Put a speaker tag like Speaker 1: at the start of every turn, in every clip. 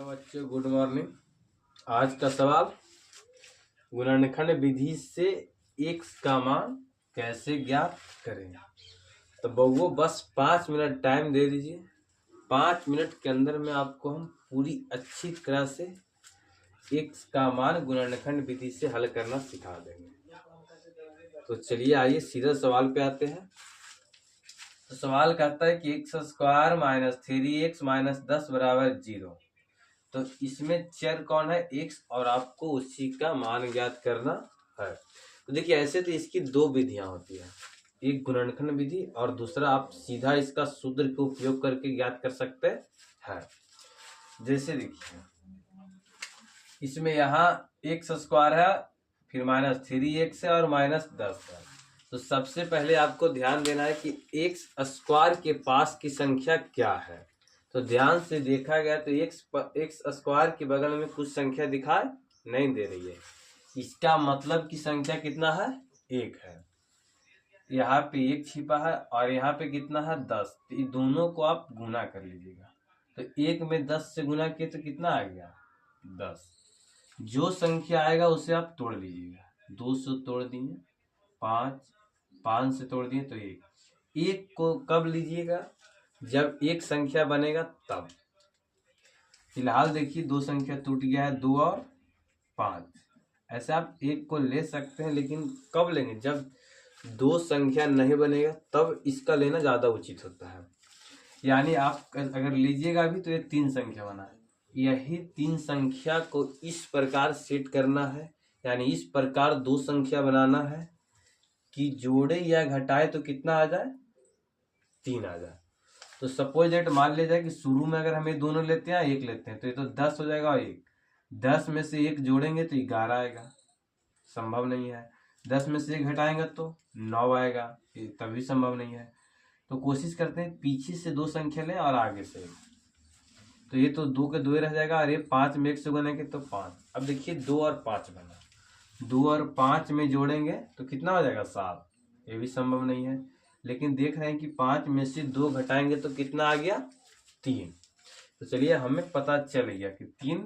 Speaker 1: Hello बच्चों, good morning. आज का सवाल, गुणनखंड विधि से x का मान कैसे ज्ञात करें। तो बउओ बस 5 मिनट टाइम दे दीजिए। 5 मिनट के अंदर में आपको हम पूरी अच्छी तरह से x का मान गुणनखंड विधि से हल करना सिखा देंगे। तो चलिए आइए सीधा सवाल पे आते हैं। तो सवाल कहता है कि x² - 3x - 10 = 0। तो इसमें चर कौन है? x, और आपको उसी का मान ज्ञात करना है। तो देखिए, ऐसे तो इसकी दो विधियां होती है, एक गुणनखंड विधि और दूसरा आप सीधा इसका सूत्र का उपयोग करके ज्ञात कर सकते हैं। जैसे देखिए, इसमें यहाँ x² है, फिर -3x है और -10 है। तो सबसे पहले आपको ध्यान देना है कि x² के पास की संख्या क्या है। तो ध्यान से देखा गया तो x² के बगल में कुछ संख्या दिखाई नहीं दे रही है। इसका मतलब की संख्या कितना है? 1 है। यहाँ पे 1 छिपा है और यहाँ पे कितना है? 10। तो ये दोनों को आप गुना कर लीजिएगा। तो 1 में 10 से गुना किए तो कितना आ गया? 10। जो संख्या आएगा उसे आप तोड़ लीजिएगा। 2 से तोड़ दिए 5 से तोड़ दिए तो 1। 1 को कब लीजिएगा? जब एक संख्या बनेगा तब। फिलहाल देखिए, दो संख्या टूट गया है, 2 और 5। ऐसे आप 1 को ले सकते हैं, लेकिन कब लेंगे? जब दो संख्या नहीं बनेगा तब इसका लेना ज्यादा उचित होता है। यानी आप अगर लीजिएगा भी तो ये 3 संख्या बना है, यही 3 संख्या को इस प्रकार सेट करना है, यानी इस प्रकार दो संख्या बनाना है कि जोड़े या घटाए तो कितना आ जाए? 3 आ जाए। तो सपोज डेट मान लिया जाए कि शुरू में अगर हम ये दोनों लेते हैं, 1 लेते हैं, तो ये तो 10 हो जाएगा और 1। 10 में से 1 जोड़ेंगे तो 11 आएगा, संभव नहीं है। 10 में से 1 घटाएंगे तो 9 आएगा, तभी संभव नहीं है। तो कोशिश करते हैं पीछे से 2 संख्या लें और आगे से 1। तो ये तो 2 के 2 रह जाएगा, और ये 5 में 1 से गुनेंगे तो 5। अब देखिए 2 और 5 बना, 2 और 5 में जोड़ेंगे तो कितना हो जाएगा? 7। ये भी संभव नहीं है। लेकिन देख रहे हैं कि 5 में से 2 घटाएंगे तो कितना आ गया? 3। तो चलिए हमें पता चल गया कि 3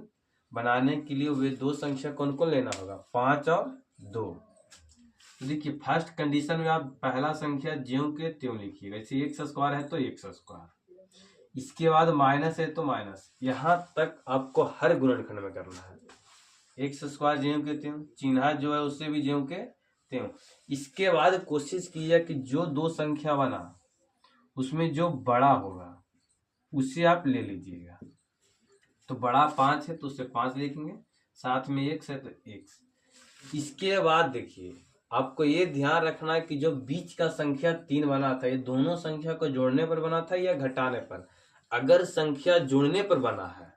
Speaker 1: बनाने के लिए वे दो संख्या कौन कौन लेना होगा? 5 और 2। तो देखिए, फर्स्ट कंडीशन में आप पहला संख्या ज्यों के त्यों लिखिएगा। जैसे x² है तो x², इसके बाद माइनस है तो माइनस। यहाँ तक आपको हर गुणनखंड में करना है। x² ज्यों के त्यों, चिन्ह जो है उससे भी ज्यों के त्यों। इसके बाद कोशिश कीजिए कि जो दो संख्या बना उसमें जो बड़ा होगा उसे आप ले लीजिएगा। तो बड़ा 5 है तो उससे 5 लिखेंगे, साथ में x है तो x। इसके बाद देखिए, आपको ये ध्यान रखना है कि जो बीच का संख्या 3 बना था, ये दोनों संख्या को जोड़ने पर बना था या घटाने पर? अगर संख्या जोड़ने पर बना है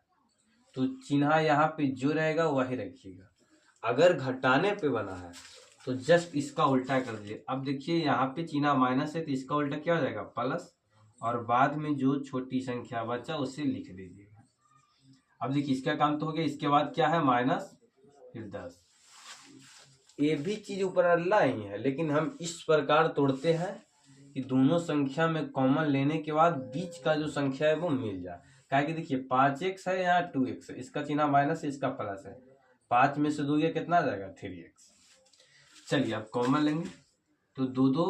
Speaker 1: तो चिन्ह यहाँ पे जो रहेगा वही रखिएगा। अगर घटाने पे बना है तो जस्ट इसका उल्टा कर दीजिए। अब देखिए, यहाँ पे चिन्ह माइनस है तो इसका उल्टा क्या हो जाएगा? प्लस, और बाद में जो छोटी संख्या बचा उसे लिख दीजिएगा। अब देखिए, इसका काम तो हो गया। इसके बाद क्या है? माइनस, फिर 10। ये भी चीज ऊपर अल्लाह ही है, लेकिन हम इस प्रकार तोड़ते हैं कि दोनों संख्या में कॉमन लेने के बाद बीच का जो संख्या है वो मिल जाए। क्या कि देखिए, 5x है, यहाँ 2x है, इसका चिन्ह माइनस है, इसका प्लस है। 5 में से 2 गया, कितना आ जाएगा? 3x। चलिए अब कॉमन लेंगे तो 2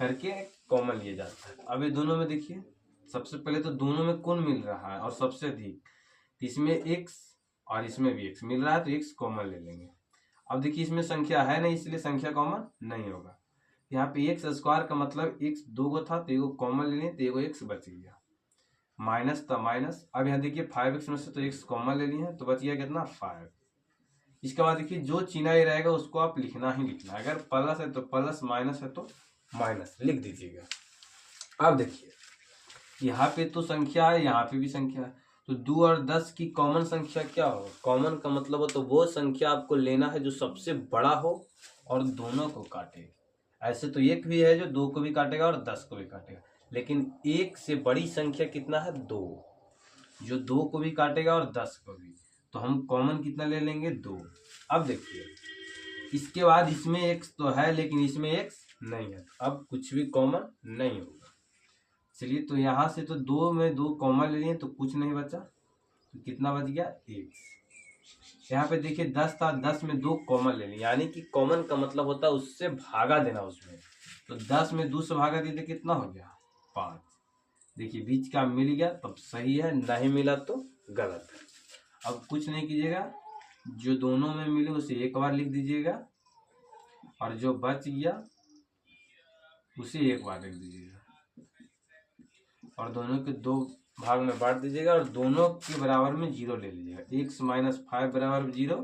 Speaker 1: करके कॉमन लिया जाता है। अब ये दोनों में देखिए, सबसे पहले तो दोनों में कौन मिल रहा है और सबसे अधिक? इसमें x और इसमें भी x मिल रहा है तो x कॉमन ले लेंगे। अब देखिए, इसमें संख्या है नहीं, इसलिए संख्या कॉमन नहीं होगा। यहाँ पे x² का मतलब x 2 गो था तो एगो कॉमन ले लिए तो एगो x बच गया, माइनस था माइनस। अब यहाँ देखिए 5x में से तो x कॉमन ले लिए हैं तो बच गया कितना? 5। इसके बाद देखिए, जो चिन्ह ही रहेगा उसको आप लिखना ही लिखना है। अगर प्लस है तो प्लस, माइनस है तो माइनस लिख दीजिएगा। अब देखिए, यहाँ पे तो संख्या है, यहाँ पे भी संख्या है, तो 2 और 10 की कॉमन संख्या क्या हो? कॉमन का मतलब हो तो वो संख्या आपको लेना है जो सबसे बड़ा हो और दोनों को काटे। ऐसे तो 1 भी है जो 2 को भी काटेगा और 10 को भी काटेगा, लेकिन 1 से बड़ी संख्या कितना है? 2, जो 2 को भी काटेगा और 10 को भी। तो हम कॉमन कितना ले लेंगे? 2। अब देखिए, इसके बाद इसमें x तो है लेकिन इसमें x नहीं है, अब कुछ भी कॉमन नहीं होगा। चलिए, तो यहाँ से तो 2 में 2 कॉमन ले लिए तो कुछ नहीं बचा, तो कितना बच गया x। यहाँ पे देखिए 10 था, 10 में 2 कॉमन ले लिया, यानी कि कॉमन का मतलब होता है उससे भागा देना उसमें। तो 10 में 2 से भागा दिए तो कितना हो गया 5। देखिए बीच का मिल गया तब सही है, नहीं मिला तो गलत है। अब कुछ नहीं कीजिएगा, जो दोनों में मिले उसे एक बार लिख दीजिएगा और जो बच गया उसे एक बार लिख दीजिएगा और दोनों के 2 भाग में बांट दीजिएगा और दोनों के बराबर में 0 ले लीजिएगा। x - 5 बराबर 0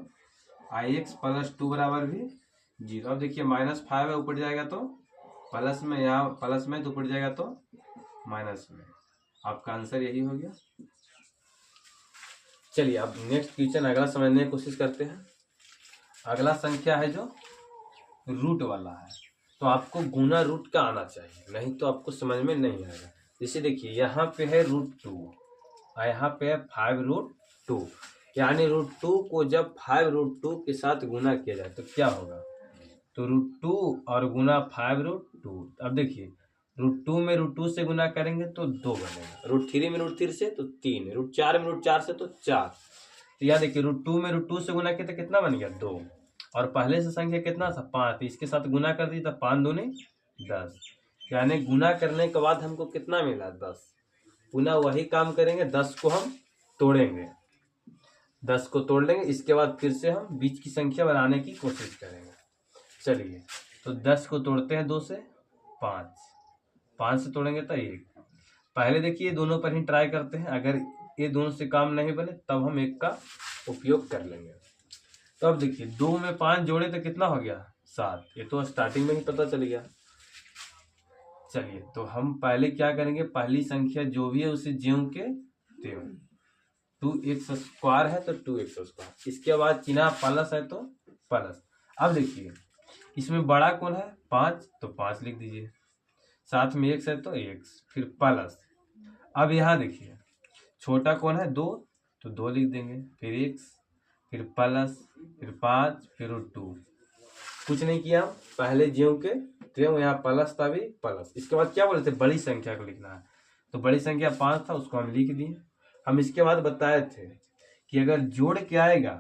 Speaker 1: और x + 2 बराबर भी 0। अब देखिए -5 है, ऊपर जाएगा तो प्लस में, यहाँ प्लस में तो ऊपर जाएगा तो माइनस में। आपका आंसर यही हो गया। चलिए अब नेक्स्ट क्वेश्चन अगला समझने की कोशिश करते हैं। अगला संख्या है जो रूट वाला है, तो आपको गुना रूट का आना चाहिए, नहीं तो आपको समझ में नहीं आएगा। जैसे देखिए यहाँ पे है √2 और यहाँ पे है 5√2, यानी √2 को जब 5√2 के साथ गुना किया जाए तो क्या होगा, तो √2 और गुना 5√2। अब देखिए √2 में √2 से गुना करेंगे तो 2 बनेगा, √3 में √3 से तो 3, √4 में √4 से तो 4। तो यहाँ देखिए √2 में √2 से गुना किया तो कितना बन गया 2, और पहले से संख्या कितना था 5, तो इसके साथ गुना कर दी तो 5 दूनी 10, यानी गुना करने के बाद हमको कितना मिला 10। पुनः वही काम करेंगे, 10 को हम तोड़ेंगे, 10 को तोड़ लेंगे, इसके बाद फिर से हम बीच की संख्या बनाने की कोशिश करेंगे। चलिए तो 10 को तोड़ते हैं 2 से 5, 5 से तोड़ेंगे तो 1। पहले देखिए दोनों पर ही ट्राई करते हैं, अगर ये दोनों से काम नहीं बने तब हम 1 का उपयोग कर लेंगे। तो अब देखिए 2 में 5 जोड़े तो कितना हो गया 7, ये तो स्टार्टिंग में ही पता चल गया। चलिए तो हम पहले क्या करेंगे, पहली संख्या जो भी है उसे ज्यों के त्यों, 2x² है तो 2x², इसके बाद चिन्ह प्लस है तो प्लस। अब देखिए इसमें बड़ा कौन है 5, तो 5 लिख दीजिए, साथ में x है तो x, फिर प्लस। अब यहाँ देखिए छोटा कौन है 2, तो 2 लिख देंगे, फिर x, फिर प्लस, फिर 5, फिर √2। कुछ नहीं किया, पहले ज्यों के त्यों, यहाँ प्लस था भी प्लस। इसके बाद क्या बोले थे, बड़ी संख्या को लिखना है, तो बड़ी संख्या 5 था उसको हम लिख दिए। हम इसके बाद बताए थे कि अगर जोड़ के आएगा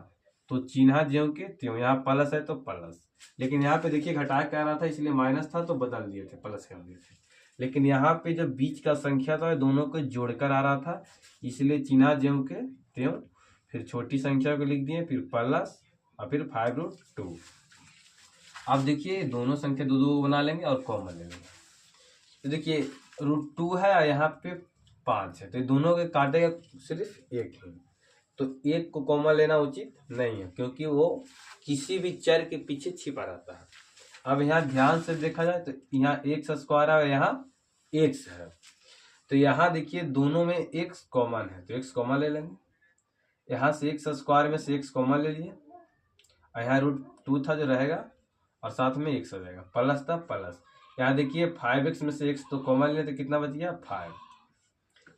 Speaker 1: तो चिन्ह ज्यों के त्यों, यहाँ प्लस है तो प्लस, लेकिन यहाँ पे देखिए घटा के आ रहा था इसलिए माइनस था तो बदल दिए थे, प्लस कर दिए थे। लेकिन यहाँ पे जो बीच का संख्या था दोनों को जोड़कर आ रहा था, इसलिए चिन्ह ज्यों के त्यों, फिर छोटी संख्या को लिख दिए, फिर प्लस और फिर 5√2। अब देखिए दोनों संख्या 2 बना लेंगे और कॉमन ले लेंगे। तो देखिए √2 है और यहाँ पे 5 है, तो दोनों के काटेगा सिर्फ 1 ही, तो 1 को कॉमन लेना उचित नहीं है क्योंकि वो किसी भी चर के पीछे छिपा रहता है। अब यहाँ ध्यान से देखा जाए तो यहाँ x² है और यहाँ x है, तो यहाँ देखिए दोनों में x कॉमन है तो x कॉमन ले लेंगे, यहाँ से x² में से x कॉमन ले लिए और यहाँ √2 था जो रहेगा और साथ में x हो जाएगा, प्लस था प्लस। यहाँ देखिए 5x में से x तो कॉमन ले तो कितना बच गया 5।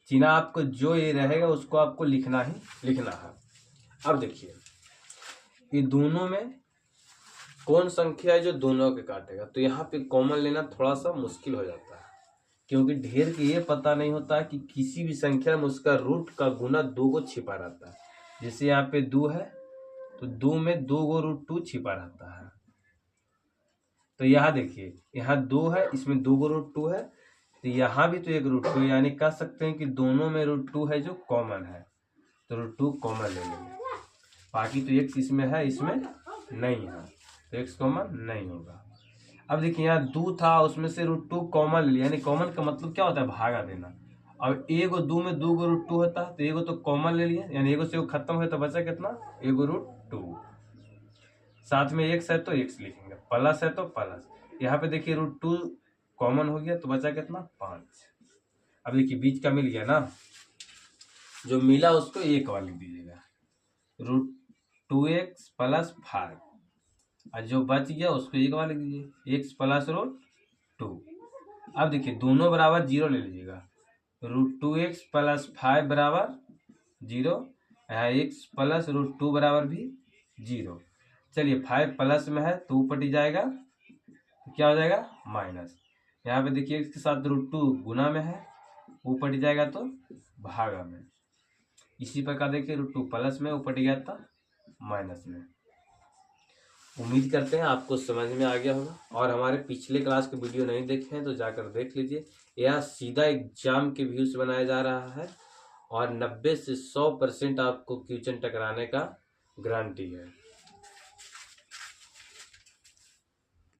Speaker 1: चिन्ह आपको जो ये रहेगा उसको आपको लिखना ही लिखना है। अब देखिए ये दोनों में कौन संख्या है जो दोनों के काटेगा, तो यहाँ पे कॉमन लेना थोड़ा सा मुश्किल हो जाता है क्योंकि ढेर के ये पता नहीं होता है कि किसी भी संख्या में उसका रूट का गुना 2 को छिपा रहता है। जैसे यहाँ पे 2 है तो 2 में 2 गो √2 छिपा रहता है, तो यहाँ देखिए यहाँ 2 है, इसमें 2 गो √2 है, तो यहाँ भी तो एक √2 है, यानी कह सकते हैं कि दोनों में √2 है जो कॉमन है, तो √2 कॉमन ले लेंगे। बाकी तो x इसमें है, इसमें नहीं है, तो x कॉमन नहीं होगा। अब देखिए यहाँ 2 था उसमें से √2 कॉमन ले लिया, यानी कॉमन का मतलब क्या होता है भागा देना। अब एगो 2 में 2 गो √2 होता है तो एगो तो कॉमन ले लिया, यानी एगो से एगो खत्म हो तो बचा कितना एगो √2, साथ में x है तो x लिखेंगे, प्लस है तो प्लस। यहाँ पे देखिए √2 कॉमन हो गया तो बचा कितना 5। अब देखिए बीच का मिल गया ना, जो मिला उसको एक बार लिख दीजिएगा, √2x + 5, और जो बच गया उसको एक बार लिख दीजिए x + √2। अब देखिए दोनों बराबर 0 ले लीजिएगा, √2x + 5 बराबर 0, यहाँ x + √2 बराबर भी 0। चलिए 5 प्लस में है तो ऊपर जाएगा तो क्या हो जाएगा माइनस। यहाँ पे देखिए x के साथ √2 गुना में है, ऊपर जाएगा तो भागा में, इसी प्रकार देखिए √2 प्लस में ऊपर गया था माइनस में। उम्मीद करते हैं आपको समझ में आ गया होगा, और हमारे पिछले क्लास के वीडियो नहीं देखे हैं तो जाकर देख लीजिए। यह सीधा एग्जाम के व्यू से बनाया जा रहा है और 90 से 100% आपको क्वेश्चन टकराने का गारंटी है।